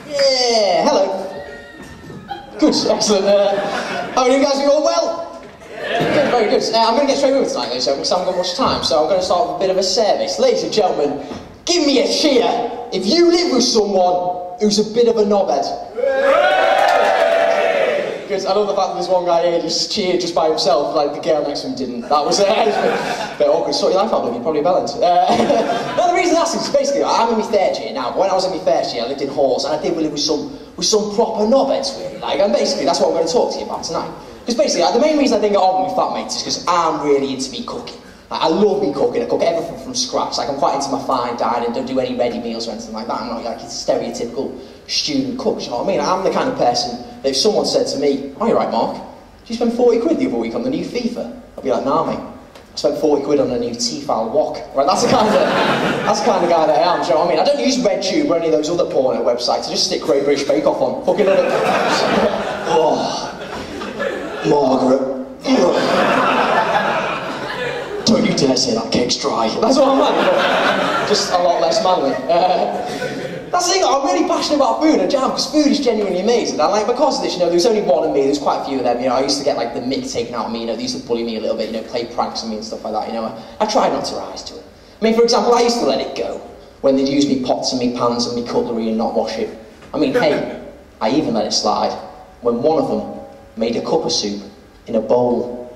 Yeah, hello. Good, excellent. How are you guys? You all well? Good, very good. I'm going to get straight over tonight, ladies and gentlemen, because I haven't got much time, so I'm going to start with a bit of a service. Ladies and gentlemen, give me a cheer if you live with someone who's a bit of a knobhead. Because I love the fact that there's one guy here just cheered just by himself, like the girl next to him didn't. That was a bit awkward. Sort your life out, you probably balanced. No, the reason I ask is basically I'm in my third year now. But when I was in my first year, I lived in halls, and I did live with some proper knobheads, really. Like, and basically that's what I'm going to talk to you about tonight. Because basically, the main reason I didn't get on with my flatmates is because I'm really into me cooking. Like, I love me cooking. I cook everything from scratch. Like, I'm quite into my fine dining. Don't do any ready meals or anything like that. I'm not like a stereotypical student cook. You know what I mean? I'm the kind of person that if someone said to me, "Oh, you're right, Mark. Did you spend 40 quid the other week on the new FIFA?" I'd be like, "Nah, mate. I spent 40 quid on a new T-file wok." Right? That's the kind of guy that I am. Do you know what I mean? I don't use RedTube or any of those other porno websites. I just stick Great British Bake Off on. Fucking love it. Oh, Margaret. Don't you dare say that cake's dry. That's what I'm like. Just a lot less manly. That's the thing, I'm really passionate about food and jam, because food is genuinely amazing. And like, because of this, you know, there's only one of me, there's quite a few of them, you know, I used to get like the mick taken out of me, you know, they used to bully me a little bit, you know, play pranks on me and stuff like that, you know. I tried not to rise to it. I mean, for example, I used to let it go, when they'd use me pots and me pans and me cutlery and not wash it. I mean, hey, I even let it slide, when one of them made a cup of soup in a bowl.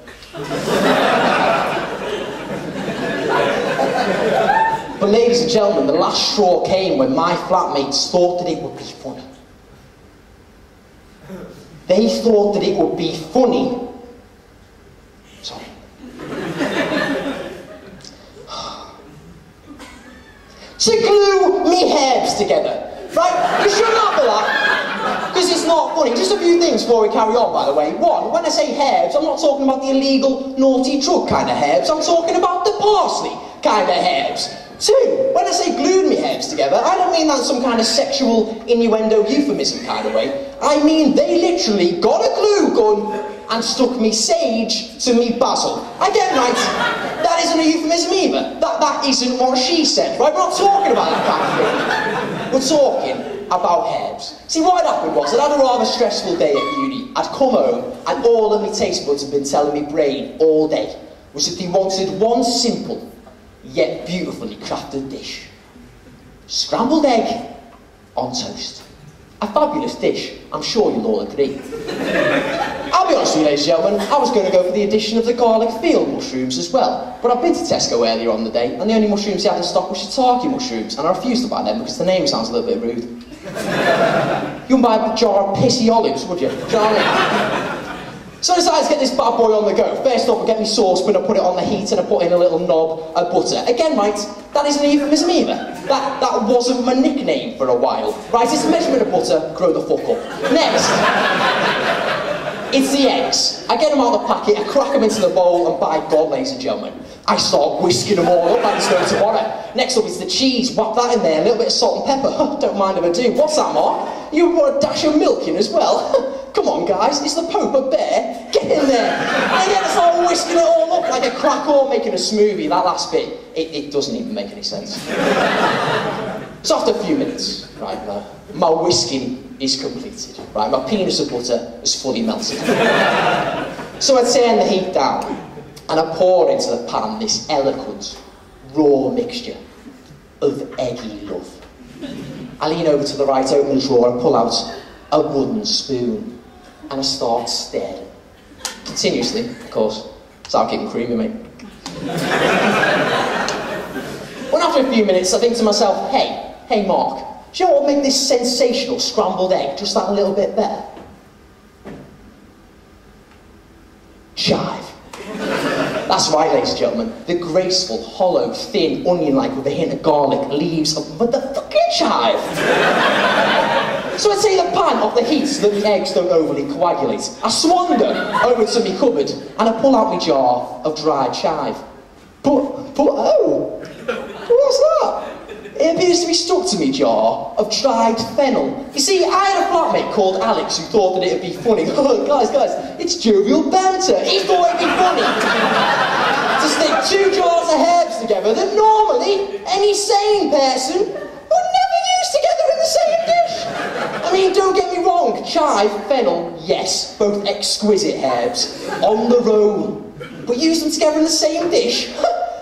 But ladies and gentlemen, the last straw came when my flatmates thought that it would be funny. They thought that it would be funny. Sorry. To glue me herbs together. Right? You shouldn't have that. Because it's not funny. Just a few things before we carry on, by the way. One, when I say herbs, I'm not talking about the illegal, naughty drug kind of herbs. I'm talking about the parsley kind of herbs. Two, when I say glued me herbs together, I don't mean that in some kind of sexual innuendo euphemism kind of way. I mean they literally got a glue gun and stuck me sage to me basil. I get right. That isn't a euphemism either. That isn't what she said, right? We're not talking about that kind of thing. We're talking about herbs. See, what had happened was I'd had a rather stressful day at uni. I'd come home and all of my taste buds had been telling me brain all day was that they wanted one simple yet beautifully crafted dish. Scrambled egg on toast. A fabulous dish, I'm sure you'll all agree. I'll be honest with you, ladies and gentlemen, I was going to go for the addition of the garlic field mushrooms as well, but I've been to Tesco earlier on the day, and the only mushrooms they had in stock were shiitake mushrooms, and I refused to buy them because the name sounds a little bit rude. You wouldn't buy a jar of pissy olives, would you? Do you know what I mean? So I decided to get this bad boy on the go. First off, I get my saucepan, I put it on the heat, and I put in a little knob of butter. Again, right, that isn't a euphemism either. That wasn't my nickname for a while. Right, it's a measurement of butter, grow the fuck up. Next, it's the eggs. I get them out of the packet, I crack them into the bowl, and by God, ladies and gentlemen, I start whisking them all up like there's no tomorrow. Next up is the cheese, whap that in there, a little bit of salt and pepper. Don't mind if I do. What's that, Mark? You want a dash of milk in as well? Come on, guys, it's the Pope of Bear. Get in there. And then it's all whisking it all up like a crack or making a smoothie. That last bit, it doesn't even make any sense. So after a few minutes, right, my whisking is completed. Right, my penis of butter is fully melted. So I turn the heat down and I pour into the pan this eloquent, raw mixture of eggy love. I lean over to the right, open the drawer and pull out a wooden spoon. And I start staring. Continuously, of course. Start getting creamy, mate. When after a few minutes I think to myself, hey Mark, do you know what would make this sensational scrambled egg just that little bit better? Chive. That's right, ladies and gentlemen. The graceful, hollow, thin, onion-like with a hint of garlic, leaves of motherfucking chive. So I take the pan off the heat so that the eggs don't overly coagulate. I swander over to my cupboard and I pull out my jar of dried chive. But oh, what's that? It appears to be stuck to me jar of dried fennel. You see, I had a flatmate called Alex who thought that it'd be funny. Oh, guys, it's jovial banter. He thought it'd be funny to stick 2 jars of herbs together that normally any sane person would never use together in the same dish. I chive, fennel, yes, both exquisite herbs, on their own. But use them together in the same dish?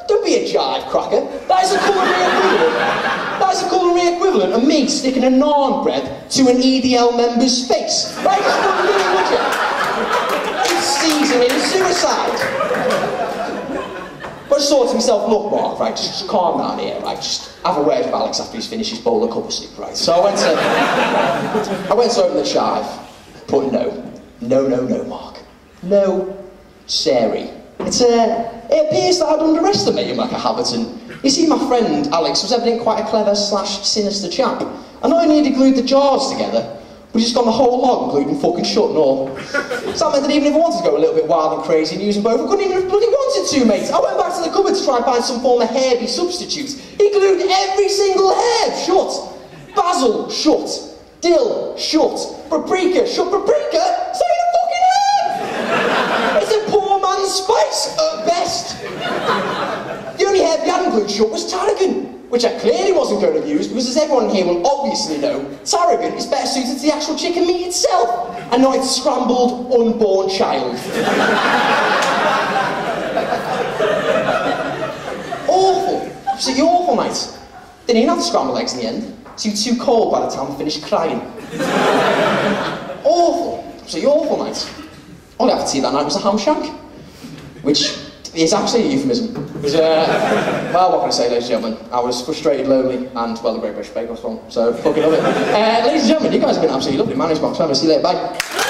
Don't be a jive cracker. That is a culinary equivalent. That is a culinary equivalent of me sticking a naan bread to an EDL member's face. Right, just wouldn't do it, would you? It's seasoning suicide. But I just thought to myself, look, Mark, right, just calm down here, right, just have a word with Alex after he's finished his bowl of cup of soup, right? So I went to open the chive, but no, Mark. No, Sari. It appears that I'd underestimated him like a Haverton. You see, my friend Alex was evidently quite a clever / sinister chap. And not only had he glued the jars together, but he's got the whole lot glued and fucking shut and all. So that meant that even if I wanted to go a little bit wild and crazy and use them both, I couldn't even have bloody wanted to, mate. I went back to the cupboard to try and find some form of herby substitute. He glued every single herb shut. Basil, shut. Dill, shut. Paprika, shut. Paprika? It's not even a fucking herb! It's a poor man's spice, at best. The only herb he hadn't glued shut was tarragon, which I clearly wasn't going to use, because as everyone here will obviously know, tarragon is better suited to the actual chicken meat itself, and not its scrambled, unborn child. Awful. Absolutely awful, mate. Didn't even have the scrambled eggs in the end, so you were too cold by the time I finished crying. Awful. Absolutely awful, mate. All I had to tea that night was a ham shank, which is actually a euphemism. Because, well, what can I say, ladies and gentlemen? I was frustrated, lonely, and, well, the Great British Bake Off film, so fucking love it. Ladies and gentlemen, you guys have been absolutely lovely. My name's Marc Smethurst. See you later, bye.